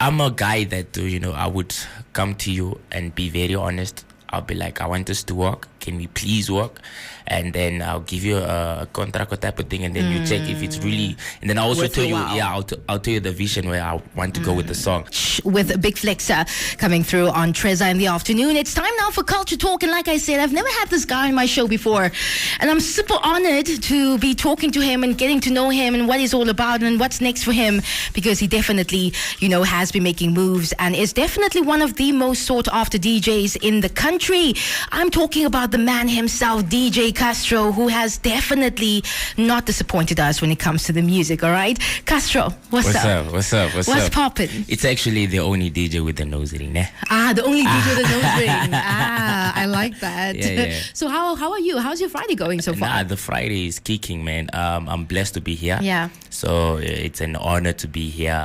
I'm a guy that, I would come to you and be very honest. I'll be like, I want us to work. Can we please work? And then I'll give you a contract type of thing, and then you check if it's really. And then I also tell you, I'll tell you the vision where I want to go with the song. With Big Flexer coming through on Treza in the afternoon. It's time now for Culture Talk, and like I said, I've never had this guy on my show before, and I'm super honored to be talking to him and getting to know him and what he's all about and what's next for him, because he definitely, has been making moves and is definitely one of the most sought after DJs in the country. I'm talking about the man himself, DJ Castro, who has definitely not disappointed us when it comes to the music. All right, Castro, what's up? What's poppin'? It's actually the only DJ with the nose ring, eh? The only DJ with the nose ring. I like that. Yeah. So how are you? How's your Friday going so far? The Friday is kicking, man. I'm blessed to be here. Yeah. So it's an honor to be here.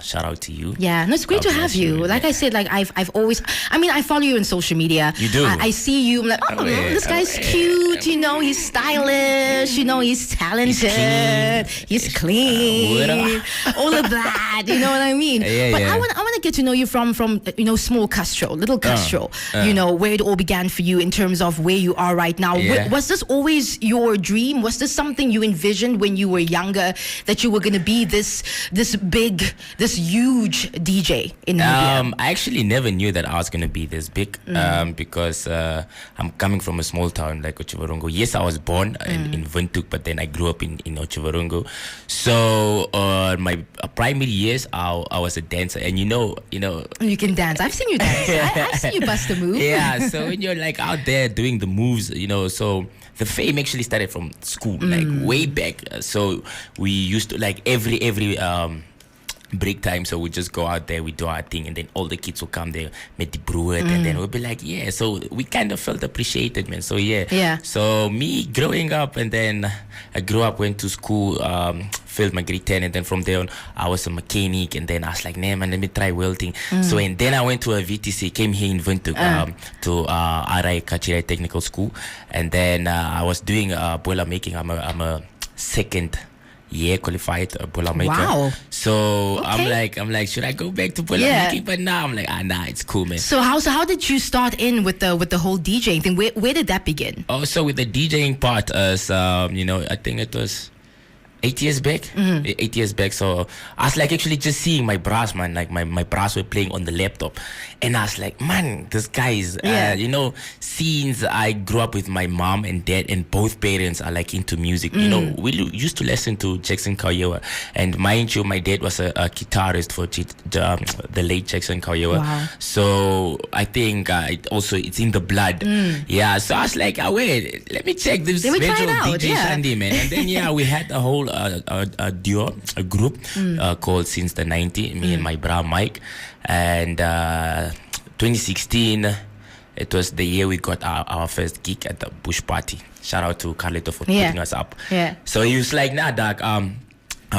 Shout out to you. Yeah, no, it's great to have you. Like I said, like I've always, I follow you on social media. You do. I see you. I'm like, this guy's cute. He's stylish. He's talented. He's clean. All of that. You know what I mean? But I want to get to know you from small Castro, little Castro. Where it all began for you in terms of where you are right now. Yeah. Was this always your dream? Was this something you envisioned when you were younger, that you were going to be this big, this huge DJ in Namibia? I actually never knew that I was going to be this big, because I'm coming from a small town like Otjiwarongo. Yes, I was born in Windhoek, but then I grew up in Otjiwarongo. So my primary years, I was a dancer, and you can dance. I've seen you dance. I've seen you bust a move. Yeah, so when you're like out there doing the moves, so the fame actually started from school, like way back. So we used to, like, every break time, so we just go out there, we do our thing, and then all the kids will come there, met the brewer, and then we'll be like, so we kind of felt appreciated, man. So so me growing up, and then I grew up, went to school, failed my grade 10, and then from there on I was a mechanic, and then I was like, nah man, let me try welding. So and then I went to a VTC, came here in Windhoek to RI Kachira Technical School, and then I was doing boiler making. I'm a second qualified boiler maker. Wow. So okay. I'm like, should I go back to boiler making? But now I'm like, nah, it's cool, man. So how did you start in with the whole DJing thing? Where did that begin? So with the DJing part, I think it was 8 years back. 8 years back. So I was like actually just seeing my bras, man. Like my bras were playing on the laptop, and I was like, man, this guy is, since I grew up with my mom and dad, and both parents are like into music. We used to listen to Jackson Kauyewa, and mind you, my dad was a guitarist for the late Jackson Kauyewa. Wow. So I think it's in the blood. Yeah. So I was like, wait, let me check this DJ Sunday, man. And then we had a whole a duo, a group called Since the 90, me and my bra Mike, and 2016 it was the year we got our first gig at the Bush Party. Shout out to Carlito for putting us up. So he was like, nah dog, I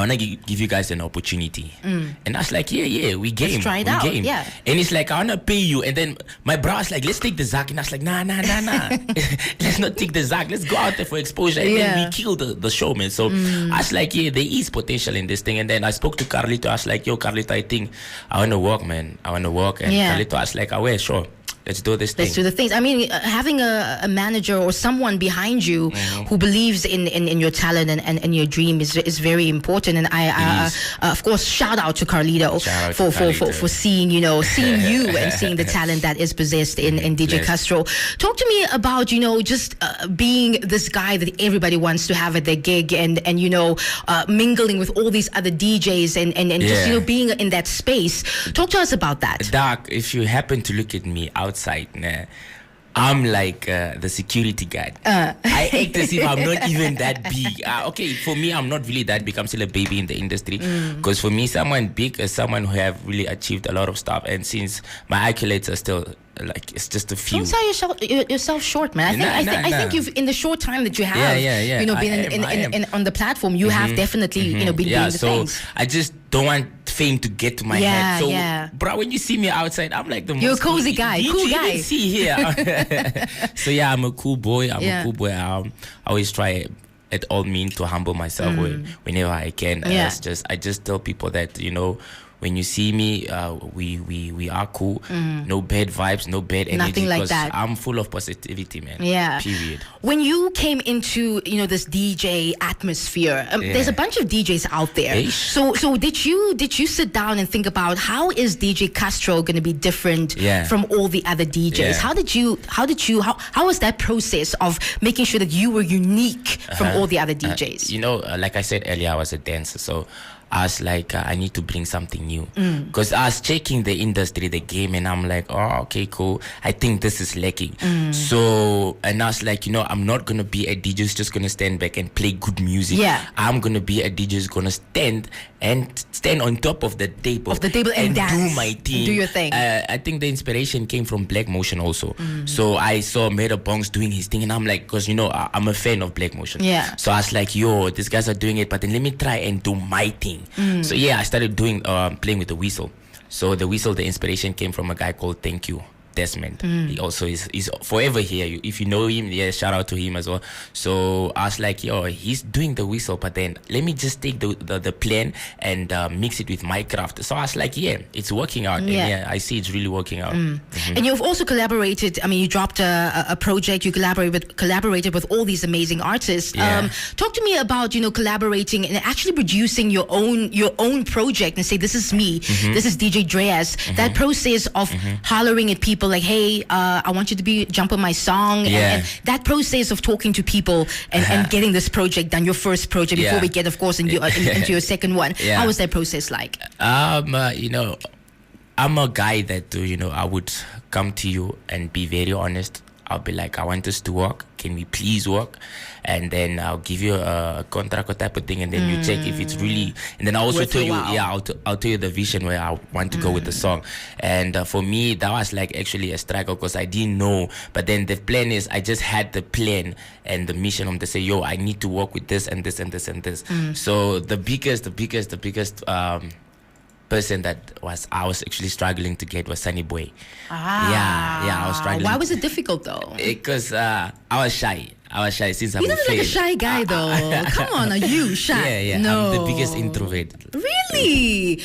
want to give you guys an opportunity. And I was like, yeah, we game. Let's try it out. Game. Yeah. And he's like, I want to pay you. And then my bro was like, let's take the Zak. And I was like, nah. Let's not take the Zak. Let's go out there for exposure. And then we killed the show, man. So I was like, there is potential in this thing. And then I spoke to Carlito. I was like, yo, Carlito, I think I want to work, man. I want to work. And Carlito was like, sure. Let's do this thing. Let's do the things. I mean, having a manager or someone behind you who believes in your talent and your dream is very important. And I of course, shout out to Carlito for seeing you and seeing the talent that is possessed in DJ Castro. Talk to me about just being this guy that everybody wants to have at their gig, and mingling with all these other DJs and just being in that space. Talk to us about that. Doc, if you happen to look at me outside, I'm like the security guard. I act as if I'm not even that big. Okay, for me, I'm not really that big. I'm still a baby in the industry. Because for me, someone big is someone who have really achieved a lot of stuff. And since my accolades are still like, it's just a few. Don't sell yourself short, man. I think you've, in the short time that you have, been on the platform, you have definitely, been doing the things. I just don't want fame to get to my head. So, bro, when you see me outside, I'm like the most. You're a cozy guy, cool guy. You see here. So I'm a cool boy. I always try at all means to humble myself whenever I can. I just tell people that when you see me, we are cool. No bad vibes, no bad energy. Nothing like that. I'm full of positivity, man. Yeah. Period. When you came into this DJ atmosphere, there's a bunch of DJs out there. Eish. So did you sit down and think about how is DJ Castro going to be different from all the other DJs? Yeah. How was that process of making sure that you were unique from all the other DJs? Like I said earlier, I was a dancer, so I was like, I need to bring something new. Because I was checking the industry, the game, and I'm like, oh, okay, cool. I think this is lacking. So, and I was like, I'm not going to be a DJ who's just going to stand back and play good music. Yeah. I'm going to be a DJ who's going to stand on top of the table. And dance. Do my thing. Do your thing. I think the inspiration came from Black Motion also. So I saw Meda Bongs doing his thing, and I'm like, because, I'm a fan of Black Motion. Yeah. So I was like, yo, these guys are doing it, but then let me try and do my thing. So I started doing playing with the whistle. So the whistle, the inspiration came from a guy called Thank You Desmond. He also is forever here. If you know him, shout out to him as well. So I was like, yo, he's doing the whistle, but then let me just take the plan and mix it with my craft. So I was like, it's working out. And I see it's really working out. And you've also collaborated. I mean, you dropped a project. You collaborated with all these amazing artists. Talk to me about collaborating and actually producing your own project and say, this is me. This is DJ Dreas. That process of hollering at people like, hey, I want you to jump on my song, and that process of talking to people and getting this project done, your first project, before we get, of course, into your second one. How was that process like? I'm a guy that I would come to you and be very honest. I'll be like, I want us to work. Can we please work? And then I'll give you a contract type of thing, and then you check if it's really. And then I also tell you, I'll tell you the vision where I want to go with the song. And for me, that was like actually a struggle because I didn't know. But then the plan is, I just had the plan and the mission to say, yo, I need to work with this and this and this and this. So the biggest person that I was actually struggling to get was Sunny Boy. I was struggling. Why was it difficult though? Because I was shy since I'm You don't look like a shy guy though. Come on, are you shy? Yeah. No. I'm the biggest introvert. Really?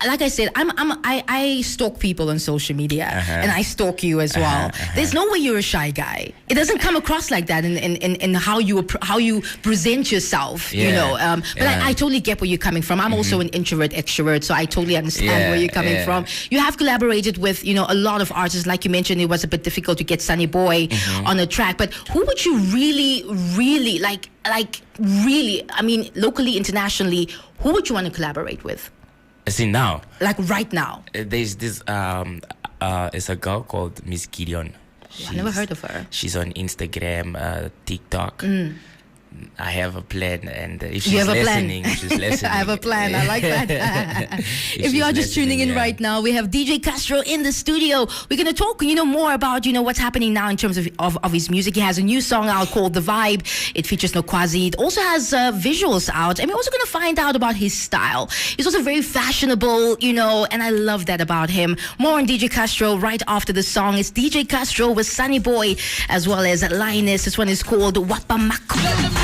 Like I said, I stalk people on social media, and I stalk you as well. There's no way you're a shy guy. It doesn't come across like that in how you present yourself. But I totally get where you're coming from. I'm also an introvert extrovert, so I totally understand where you're coming from. You have collaborated with a lot of artists. Like you mentioned, it was a bit difficult to get Sunny Boy on a track. But who would you really like really, I mean, locally, internationally, who would you want to collaborate with? See now, like right now, there's this it's a girl called Miss Gideon. I never heard of her. She's on Instagram, TikTok. I have a plan, and if she's listening, I have a plan. I like that. If you are just tuning in right now, we have DJ Castro in the studio. We're going to talk, more about, what's happening now in terms of his music. He has a new song out called The Vibe. It features Nokwazi. It also has visuals out. And we're also going to find out about his style. He's also very fashionable, and I love that about him. More on DJ Castro right after the song. It's DJ Castro with Sunny Boy as well as Linus. This one is called Wapamako.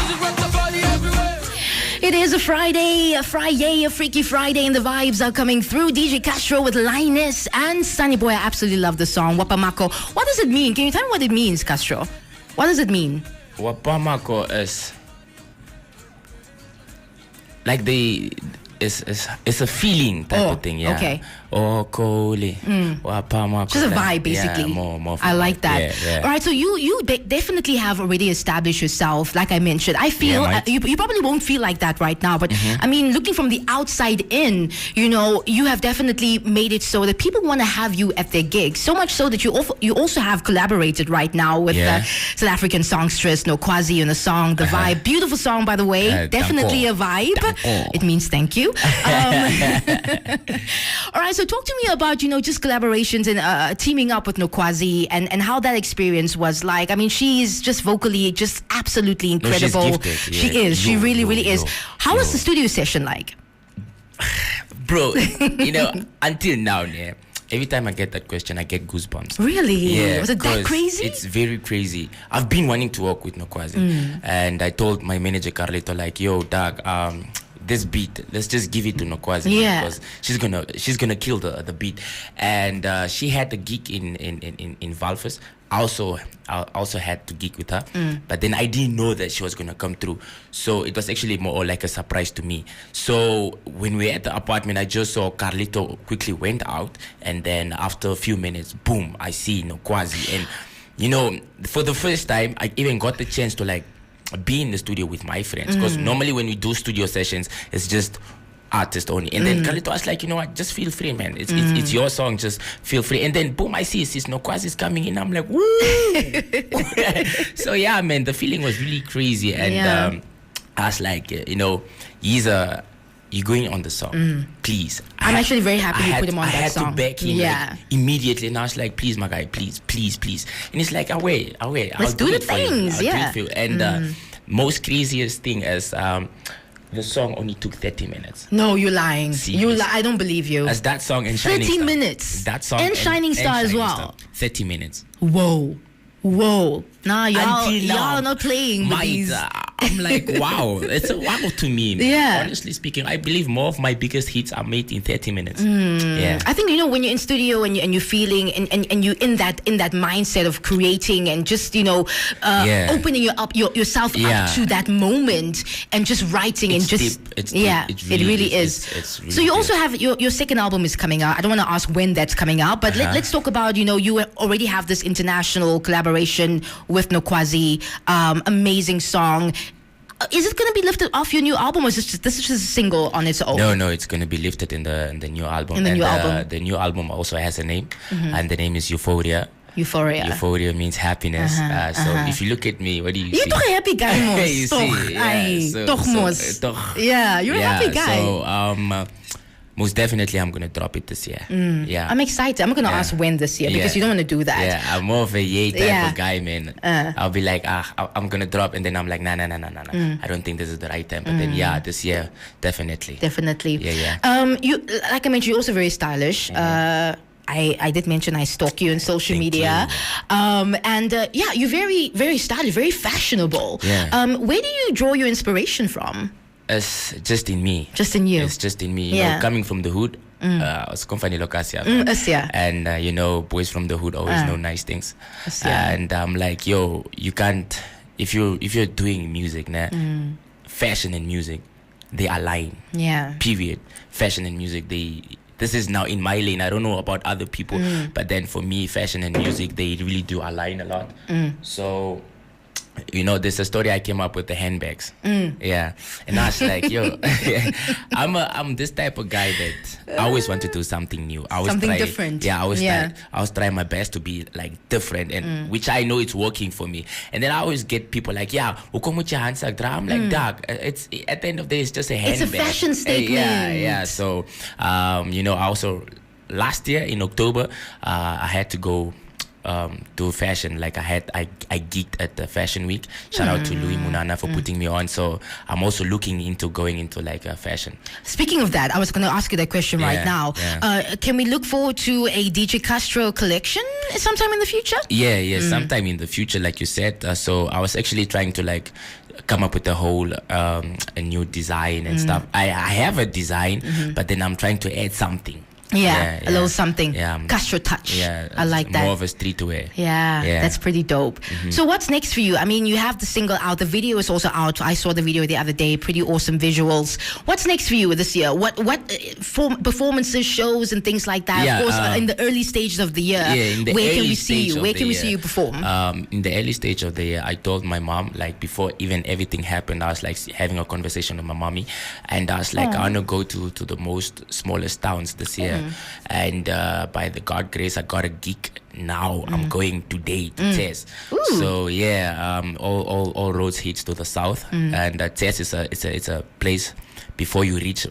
It is a Friday, a Freaky Friday, and the vibes are coming through. DJ Castro with Linus and Sunny Boy. I absolutely love the song, Wapamako. What does it mean? Can you tell me what it means, Castro? What does it mean? Wapamako is like it's a feeling type of thing, Okay. Oh, Koli. Just a vibe, basically. Yeah, more I like that. Yeah. All right, so you definitely have already established yourself, like I mentioned. I feel you probably won't feel like that right now, but I mean, looking from the outside in, you have definitely made it so that people want to have you at their gigs. So much so that you also have collaborated right now with South African songstress Nokwazi on the song The Vibe. Beautiful song, by the way. Definitely a vibe. It means thank you. All right, so talk to me about, just collaborations and teaming up with Nokwazi and how that experience was like. I mean, she's just vocally just absolutely incredible. No, she's gifted. She is. She really is. How was the studio session like? Bro, until now, every time I get that question, I get goosebumps. Really? Yeah. Was it that crazy? It's very crazy. I've been wanting to work with Nokwazi. And I told my manager, Carlito, like, yo, Doug, this beat, let's just give it to Nokwazi because she's gonna kill the beat. And she had the gig in Valfus. I also had to gig with her, but then I didn't know that she was gonna come through. So it was actually more like a surprise to me. So when we were at the apartment, I just saw Carlito quickly went out, and then after a few minutes, boom, I see Nokwazi. And you know, for the first time, I even got the chance to like be in the studio with my friends, because normally when we do studio sessions, it's just artist only. And then Carlito was like, you know what, just feel free, man. It's your song, just feel free. And then boom, I see Sis Nokwazi's coming in. I'm like, woo! So yeah, man, the feeling was really crazy. And I was like, you know, you're going on the song, please. I'm actually very happy you put him on that song. I had to back him like, immediately, and I was like, please, my guy, please. And he's like, I'll wait. Let's do the things, do it for you. And most craziest thing is the song only took 30 minutes. No, you're lying. I don't believe you. As that song and Shining Star. 30 minutes. That song and Shining Star as well. Star, 30 minutes. Whoa. Nah, y'all not playing with these. I'm like, wow, it's a wow to me. Man. Yeah. Honestly speaking, I believe more of my biggest hits are made in 30 minutes. Yeah. I think, you know, when you're in studio and you're feeling and you're in that mindset of creating and just, you know, opening yourself up to that moment and just writing it's and just deep. It's deep. It really is. It's really so you also deep. have your second album is coming out. I don't want to ask when that's coming out, but let's talk about, you know, you already have this international collaboration with Nokwazi, amazing song. Is it going to be lifted off your new album, or is this is just a single on its own? No, it's going to be lifted in the new album. In the new album. The new album also has a name, and the name is Euphoria. Euphoria means happiness. So if you look at me, what do you see? You're toch a happy guy, mos. You see, toch mos. Yeah, you're a happy guy. So most definitely I'm going to drop it this year. Yeah. I'm excited. I'm going to ask when this year, because you don't want to do that. Yeah, I'm more of a yay type of guy, man. I'll be like, I'm going to drop, and then I'm like, nah. I don't think this is the right time. But then, this year, definitely. Yeah. You, like I mentioned, you're also very stylish. I did mention I stalk you on social media. You're very, very stylish, very fashionable. Yeah. Where do you draw your inspiration from? It's just in me. Just in you. It's just in me. You know, coming from the hood, it's company lokasia. And you know, boys from the hood always know nice things. And I'm like, yo, you can't, if you're doing music, fashion and music, they align. Yeah. Period. Fashion and music, this is now in my lane. I don't know about other people, but then for me, fashion and music, they really do align a lot. So, you know, there's a story I came up with, the handbags. Yeah. And I was like, yo, I'm this type of guy that I always want to do something new. I always something different. Yeah, I was trying my best to be like different, and which I know it's working for me. And then I always get people like, yeah, come with your hands like that. I'm like, dog, it's at the end of the day, it's just a handbag. It's a fashion statement. Yeah. So, you know, I also last year in October, I had to go to fashion. Like I geeked at the fashion week. Shout out to Louis Munana for putting me on. So I'm also looking into going into like a fashion. Speaking of that, I was going to ask you that question right now. Can we look forward to a DJ Castro collection sometime in the future? Yeah, sometime in the future, like you said. So I was actually trying to like come up with a whole a new design and stuff. I have a design, but then I'm trying to add something. Yeah, a little something. Yeah, Castro touch. Yeah, I like that. More of a streetwear. Yeah, that's pretty dope. So what's next for you? I mean, you have the single out. The video is also out. I saw the video the other day. Pretty awesome visuals. What's next for you this year? What performances, shows, and things like that? Of course, in the early stages of the year. Where can we see you? Where can we see you perform? In the early stage of the year, I told my mom, like before even everything happened, I was like having a conversation with my mommy, and I was like, I want to go to the most smallest towns this year. And by the God grace, I got a gig now. I'm going today to Tess. So all roads leads to the south, and Tess is a place before you reach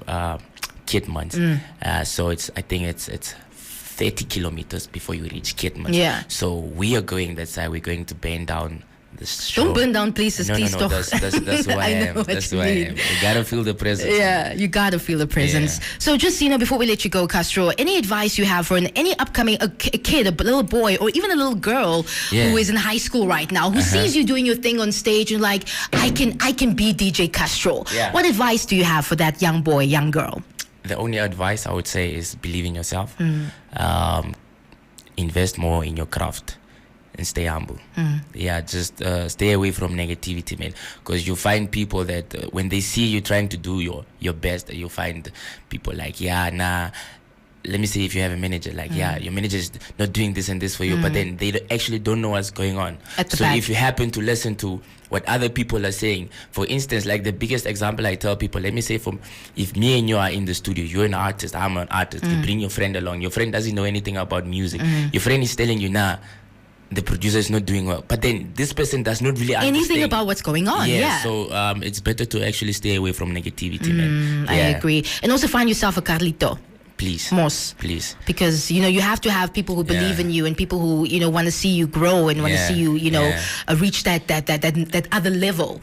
Kitmans. So I think it's 30 kilometers before you reach Kitmans. Yeah. So we are going that side. We're going to bend down this show. Don't burn down places, No, please. no, that's who I am. what That's you who I mean. am. You gotta feel the presence. Yeah, you gotta feel the presence. Yeah. So just, before we let you go, Castro, any advice you have for any upcoming kid, a little boy, or even a little girl who is in high school right now, who sees you doing your thing on stage and like, I can be DJ Castro. Yeah. What advice do you have for that young boy, young girl? The only advice I would say is believe in yourself. Invest more in your craft. And stay humble. Yeah, just stay away from negativity, man. Because you find people that when they see you trying to do your best, you find people like, let me see if you have a manager. Like, your manager is not doing this and this for you, but then they actually don't know what's going on. So if you happen to listen to what other people are saying, for instance, like the biggest example I tell people, let me say if me and you are in the studio, you're an artist, I'm an artist, you bring your friend along, your friend doesn't know anything about music, your friend is telling you, the producer is not doing well, but then this person does not really understand anything about what's going on. So it's better to actually stay away from negativity, man. I agree. And also find yourself a Carlito. Please. Mos. Please. Because, you have to have people who believe in you and people who, want to see you grow and want to see you, reach that other level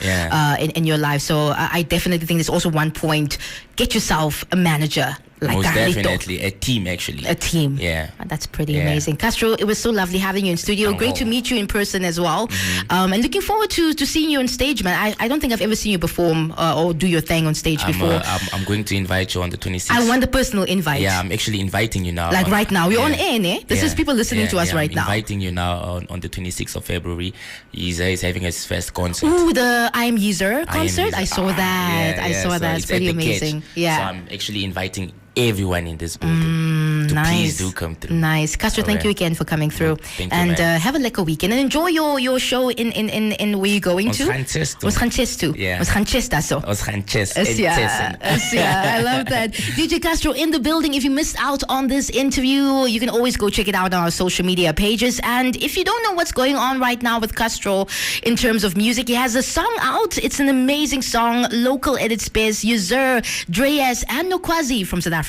in your life. So I definitely think there's also one point. Get yourself a manager. Like Most Carlito. definitely. A team, actually. A team. Yeah. That's pretty amazing. Castro, it was so lovely having you in studio. Great to meet you in person as well. And looking forward to seeing you on stage, man. I don't think I've ever seen you perform or do your thing on stage before. I'm going to invite you on the 26th. I want the personal invite. Yeah, I'm actually inviting you now. Like right now. We're on air, ne? This is people listening to us right now. I'm inviting you now on the 26th of February. He's having his first concert. Ooh, the I Am Yeezer concert. I saw that. I saw that. It's pretty amazing. Yeah. So I'm actually inviting everyone in this building to please do come through. Nice. Castro, thank you again for coming through. Thank you, and have a lekker weekend and enjoy your show in where you're going to. Was Manchester. Yeah. Was Manchester so. Was Manchester. Yeah, I love that. DJ Castro in the building. If you missed out on this interview, you can always go check it out on our social media pages. And if you don't know what's going on right now with Castro in terms of music, he has a song out. It's an amazing song, local at its best. Yeezer, Dreyes, and Nokwazi from South Africa.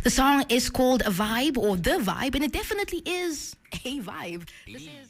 The song is called A Vibe or The Vibe, and it definitely is a vibe. This is